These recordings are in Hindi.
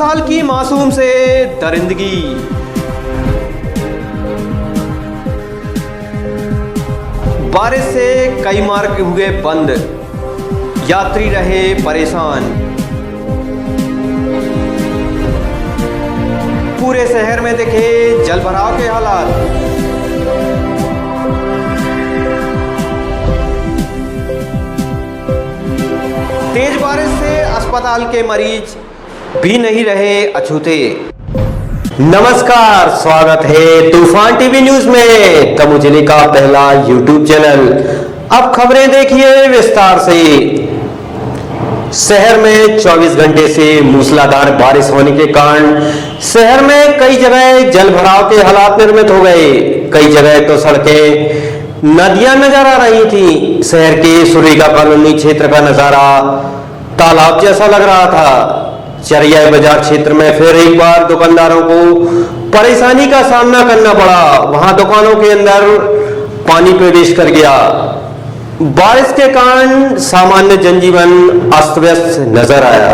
साल की मासूम से दरिंदगी। बारिश से कई मार्ग हुए बंद, यात्री रहे परेशान। पूरे शहर में दिखे जलभराव के हालात। तेज बारिश से अस्पताल के मरीज भी नहीं रहे अछूते। नमस्कार, स्वागत है तूफान टीवी न्यूज में, तमु जिले का पहला यूट्यूब चैनल। अब खबरें देखिए विस्तार से। शहर में 24 घंटे से मूसलाधार बारिश होने के कारण शहर में कई जगह जलभराव के हालात निर्मित हो गए। कई जगह तो सड़कें नदियां नजर आ रही थी। शहर के सुरेगा कॉलोनी क्षेत्र का नजारा तालाब जैसा लग रहा था। चरिया बाजार क्षेत्र में फिर एक बार दुकानदारों को परेशानी का सामना करना पड़ा। वहां दुकानों के अंदर पानी प्रवेश कर गया। बारिश के कारण सामान्य जनजीवन अस्त व्यस्त नजर आया।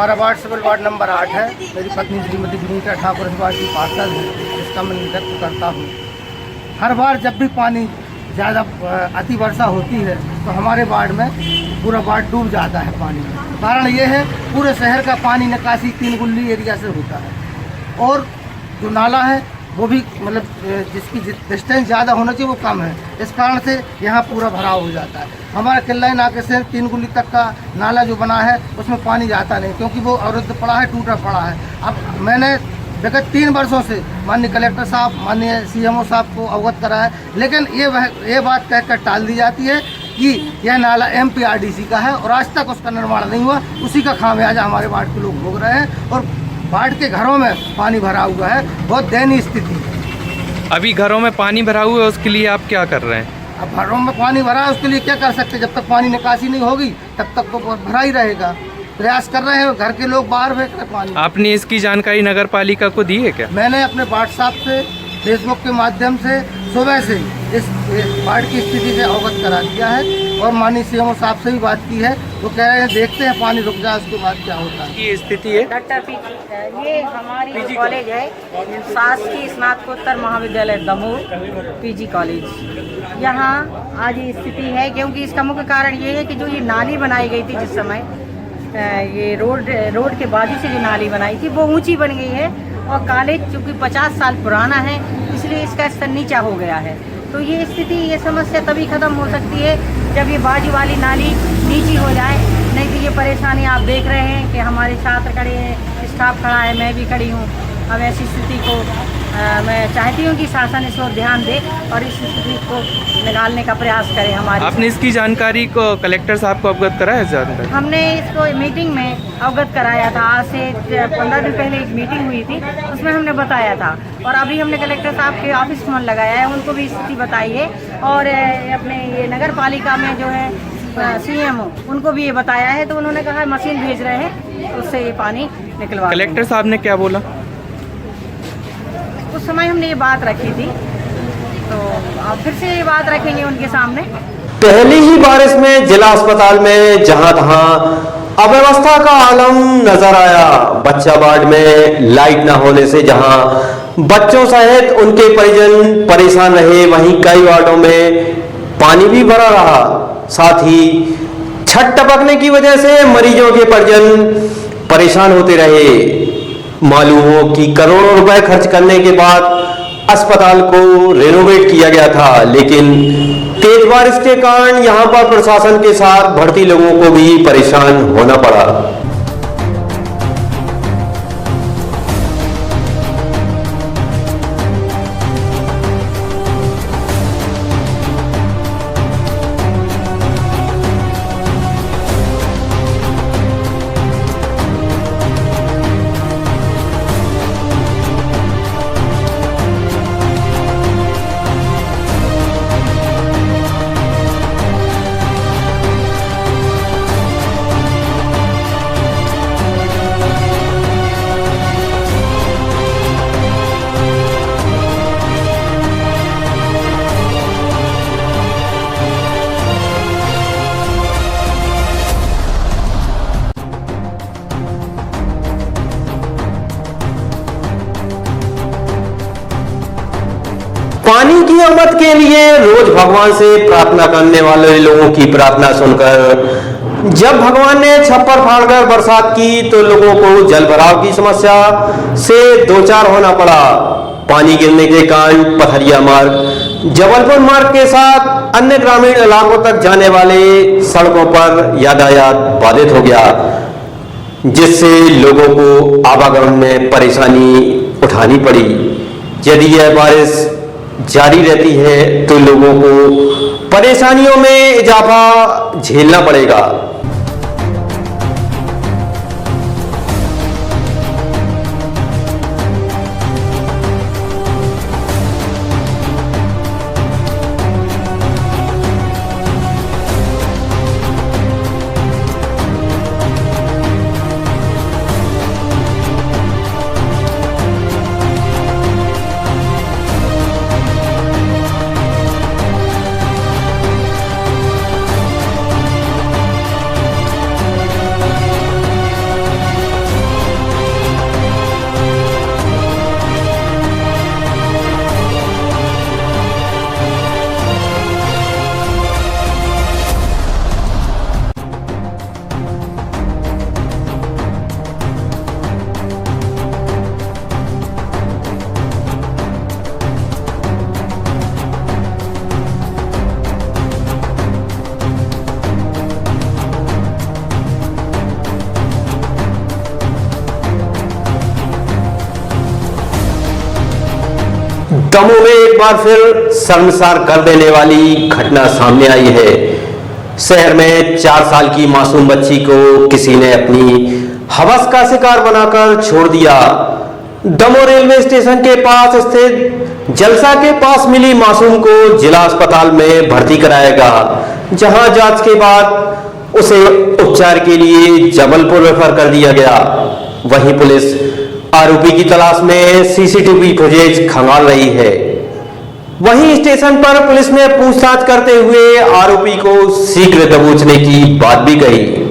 हमारा वार्ड सिविल वार्ड नंबर 8 है। मेरी पत्नी श्रीमती विनीता ठाकुर इस वार्ड की पार्षद है, जिसका मैं नेतृत्व करता हूँ। हर बार जब भी पानी ज़्यादा अति वर्षा होती है तो हमारे वार्ड में पूरा वार्ड डूब जाता है पानी में। कारण ये है पूरे शहर का पानी निकासी 3 गुल्ली एरिया से होता है और जो नाला है वो भी मतलब जिसकी डिस्टेंस ज़्यादा होना चाहिए वो कम है। इस कारण से यहाँ पूरा भराव हो जाता है। हमारा किला नाके से 3 गुल्ली तक का नाला जो बना है उसमें पानी जाता नहीं, क्योंकि वो अवरुद्ध पड़ा है, टूटा पड़ा है। अब मैंने विगत 3 वर्षों से माननीय कलेक्टर साहब, माननीय CMO साहब को अवगत करा है, लेकिन ये बात कहकर टाल दी जाती है कि यह नाला MPRDC का है और आज तक उसका निर्माण नहीं हुआ। उसी का खामियाजा हमारे वार्ड के लोग भोग रहे हैं और वार्ड के घरों में पानी भरा हुआ है। बहुत दयनीय स्थिति है। अभी घरों में पानी भरा हुआ है, उसके लिए आप क्या कर रहे हैं? अब घरों में पानी भरा है, उसके लिए क्या कर सकते हैं? जब तक पानी निकासी नहीं होगी तब तक तो भरा ही रहेगा। प्रयास कर रहे हैं, घर के लोग बाहर फेंक रहे पानी। आपने इसकी जानकारी नगर पालिका को दी है क्या? मैंने अपने वार्ड साहब से फेसबुक के माध्यम से सुबह से इस वार्ड की स्थिति से अवगत करा दिया है और माननीय CMO साहब से भी बात की है। वो कह रहे हैं देखते हैं पानी रुक जाए उसके बाद क्या होता है। ये स्थिति है डॉक्टर ये हमारी कॉलेज है, शासकीय स्नातकोत्तर महाविद्यालय दमोह PG कॉलेज। यहाँ आज ये स्थिति है क्योंकि इसका मुख्य कारण ये है कि जो ये नाली बनाई गई थी जिस समय ये रोड के बाजू से जो नाली बनाई थी वो ऊंची बन गई है और कॉलेज चूँकि 50 साल पुराना है इसलिए इसका स्तर नीचा हो गया है। तो ये स्थिति, ये समस्या तभी ख़त्म हो सकती है जब ये बाजू वाली नाली नीची हो जाए, नहीं तो ये परेशानी आप देख रहे हैं कि हमारे छात्र खड़े हैं, स्टाफ खड़ा है, मैं भी खड़ी हूँ। अब ऐसी स्थिति को मैं चाहती हूँ कि शासन इस ओर ध्यान दे और इस स्थिति को निकालने का प्रयास करे। हमारी आपने इसकी जानकारी को कलेक्टर साहब को अवगत कराया जानकारी? हमने इसको मीटिंग में अवगत कराया था। आज से 15 दिन पहले एक मीटिंग हुई थी, उसमें हमने बताया था और अभी हमने कलेक्टर साहब के ऑफिस फोन लगाया है, उनको भी स्थिति बताई है और अपने ये नगर पालिका में जो है CMO उनको भी ये बताया है, तो उन्होंने कहा मशीन भेज रहे हैं तो उससे ये पानी निकलवा। कलेक्टर साहब ने क्या बोला? उस समय हमने ये बात रखी थी, तो अब फिर से ये बात रखेंगे उनके सामने। पहली ही बारिश में जिला अस्पताल में जहां तहां अव्यवस्था का आलम नजर आया। बच्चा वार्ड में लाइट न होने से जहां बच्चों सहित उनके परिजन परेशान रहे, वहीं कई वार्डों में पानी भी भरा रहा। साथ ही छत टपकने की वजह से मरीजों के परिजन परेशान होते रहे। मालूम हो कि करोड़ों रुपए खर्च करने के बाद अस्पताल को रेनोवेट किया गया था, लेकिन तेज बारिश के कारण यहां पर प्रशासन के साथ भर्ती लोगों को भी परेशान होना पड़ा। पानी की आमद के लिए रोज भगवान से प्रार्थना करने वाले लोगों की प्रार्थना सुनकर जब भगवान ने छप्पर फाड़कर बरसात की तो लोगों को जल भराव की समस्या से दो चार होना पड़ा। पानी गिरने के कारण पथरिया मार्ग, जबलपुर मार्ग के साथ अन्य ग्रामीण इलाकों तक जाने वाले सड़कों पर यातायात बाधित हो गया, जिससे लोगों को आवागमन में परेशानी उठानी पड़ी। यदि यह बारिश जारी रहती है तो लोगों को परेशानियों में इजाफा झेलना पड़ेगा। दमोह में एक बार फिर शर्मसार कर देने वाली घटना सामने आई है। शहर में 4 साल की मासूम बच्ची को किसी ने अपनी हवस का शिकार बनाकर छोड़ दिया। दमोह रेलवे स्टेशन के पास स्थित जलसा के पास मिली मासूम को जिला अस्पताल में भर्ती कराएगा, जहां जांच के बाद उसे उपचार के लिए जबलपुर रेफर कर दिया गया। वहीं पुलिस आरोपी की तलाश में सीसीटीवी फुटेज खंगाल रही है। वहीं स्टेशन पर पुलिस ने पूछताछ करते हुए आरोपी को शीघ्र दबोचने की बात भी कही।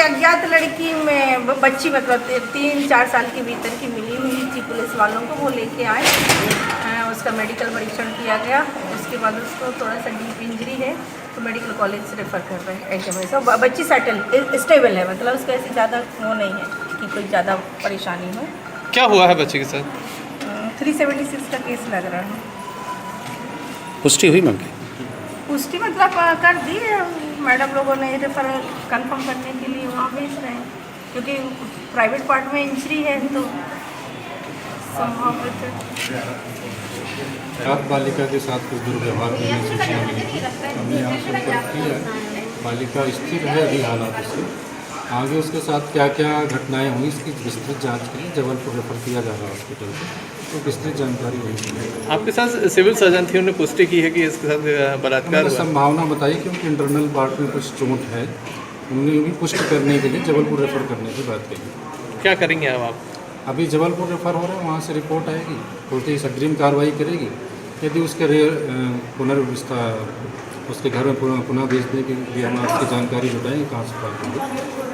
अज्ञात लड़की में बच्ची मतलब 3-4 साल के भीतर की मिली हुई थी पुलिस वालों को। वो लेके आए, उसका मेडिकल परीक्षण किया गया। उसके बाद उसको थोड़ा सा डीप इंजरी है तो मेडिकल कॉलेज से रेफर कर रहे हैं। एकदम बच्ची स्टेबल है, मतलब उसका ऐसी ज़्यादा वो नहीं है कि कोई ज़्यादा परेशानी हो। क्या हुआ है बच्चे के साथ? 376 का केस लग रहा है। पुष्टि हुई मैम? पुष्टि मतलब कर दी है मैडम लोगों ने, रेफरल कंफर्म करने के लिए वहाँ भेज रहे हैं, क्योंकि प्राइवेट पार्ट में इंजरी है तो संभावित है। रात बालिका के साथ कुछ दुर्व्यवहार की सूचना मिली थी, हमने यहाँ संपर्क किया। बालिका स्थिर है अभी हालात उसके। आगे उसके साथ क्या क्या घटनाएं हुई इसकी विस्तृत जांच के लिए जबलपुर रेफर किया जा रहा है हॉस्पिटल से, तो विस्तृत जानकारी हुई। आपके साथ सिविल सर्जन थी, उन्होंने पुष्टि की है कि इसके साथ बलात्कार हुआ। संभावना बताई क्योंकि इंटरनल पार्ट में कुछ चोट है, उन्होंने भी पुष्टि करने के लिए जबलपुर रेफर करने की बात कही। क्या करेंगे अब आप? अभी जबलपुर रेफर हो रहा है, वहाँ से रिपोर्ट आएगी, पुलिस अग्रिम कार्रवाई करेगी। यदि उसके पुनर्व्यवस्था उसके घर में पुनः भेजने के लिए हम आपकी जानकारी जुटाएंगे कहाँ से प्राप्त होगी,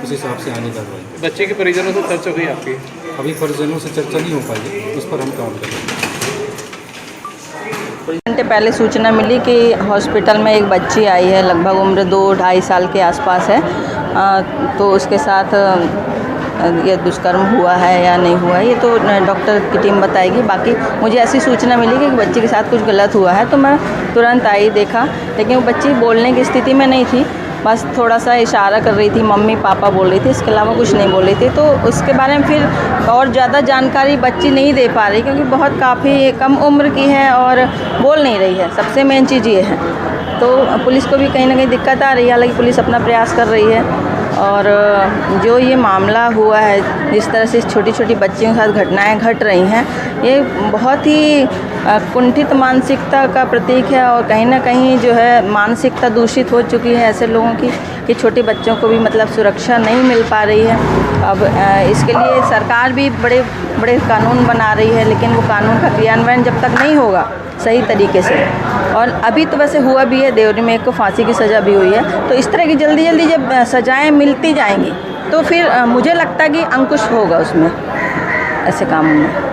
उस हिसाब से आने कार्रवाई। बच्चे के परिजनों से चर्चा हुई आपकी? अभी परिजनों से चर्चा नहीं हो पाई, उस पर हम काम करेंगे। घंटे पहले सूचना मिली कि हॉस्पिटल में एक बच्ची आई है, लगभग उम्र 2-2.5 साल के आसपास है। तो उसके साथ ये दुष्कर्म हुआ है या नहीं हुआ है ये तो डॉक्टर की टीम बताएगी। बाकी मुझे ऐसी सूचना मिली कि बच्ची के साथ कुछ गलत हुआ है, तो मैं तुरंत आई, देखा, लेकिन वो बच्ची बोलने की स्थिति में नहीं थी, बस थोड़ा सा इशारा कर रही थी, मम्मी पापा बोल रही थी, इसके अलावा कुछ नहीं बोल रही थी। तो उसके बारे में फिर और ज़्यादा जानकारी बच्ची नहीं दे पा रही, क्योंकि बहुत काफ़ी कम उम्र की है और बोल नहीं रही है। सबसे मेन चीज़ ये है, तो पुलिस को भी कहीं ना कहीं दिक्कत आ रही है। हालांकि पुलिस अपना प्रयास कर रही है। और जो ये मामला हुआ है, जिस तरह से छोटी छोटी बच्चियों के साथ घटनाएं घट रही हैं, ये बहुत ही कुंठित मानसिकता का प्रतीक है। और कहीं ना कहीं जो है मानसिकता दूषित हो चुकी है ऐसे लोगों की कि छोटे बच्चों को भी मतलब सुरक्षा नहीं मिल पा रही है। अब इसके लिए सरकार भी बड़े बड़े कानून बना रही है, लेकिन वो कानून का क्रियान्वयन जब तक नहीं होगा सही तरीके से, और अभी तो वैसे हुआ भी है, देवरी में एक को फांसी की सज़ा भी हुई है, तो इस तरह की जल्दी जल्दी जब सज़ाएं मिलती जाएंगी तो फिर मुझे लगता है कि अंकुश होगा उसमें, ऐसे कामों में।